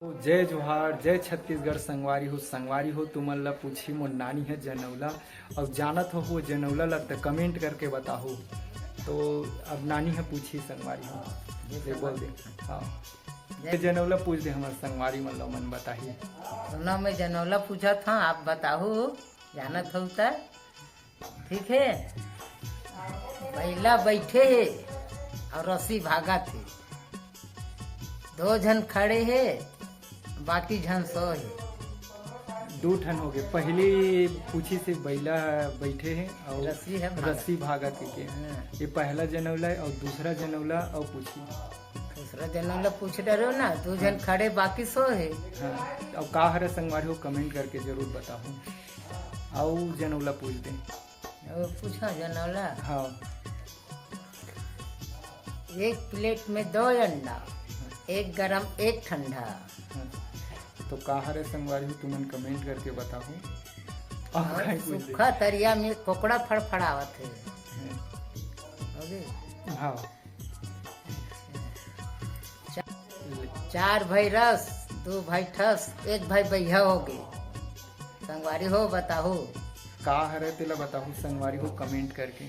जय जोहार जय छत्तीसगढ़ संगवारी हो तुमन ला पूछी मोर नानी है जनौला और जानत हो वो जनौला ला तो कमेंट करके बताओ। तो अब नानी है पूछी संगवारी हो ये बोल दे। हाँ ये जनौला पूछ दे हमारे संगवारी मन ला मन बताइए। सुना मैं जनौला पूछा था आप बताओ जानत हो तो ठीक है। पहला बैठे है और रस्सी भागा थे, दो जन खड़े है बाकी जन सो है। दो ठन हो गए। पहली पूछी से बैला बैठे हैं और रस्सी भागा के ये पहला जनौला है और दूसरा जनौला और पूछी दूसरा जनौला पूछ रहे हो ना, दो जन खड़े बाकी सो है। हाँ अब का हरे संगवारी हो कमेंट करके जरूर बताओ। और जनौला पूछ दे। पूछा जनौला। हाँ एक प्लेट में 2 अंडा, एक गरम एक ठंडा। तो कहा रे संगवारी हो तुमन कमेंट करके बताओ। सूखा तरिया में कोकड़ा फड़फड़ावत है। हाँ 4 भाई रस, 2 भाई ठस, 1 भाई बैहा हो गए। संगवारी हो बताओ। का हरे तेला बताओ संगवारी हो कमेंट करके।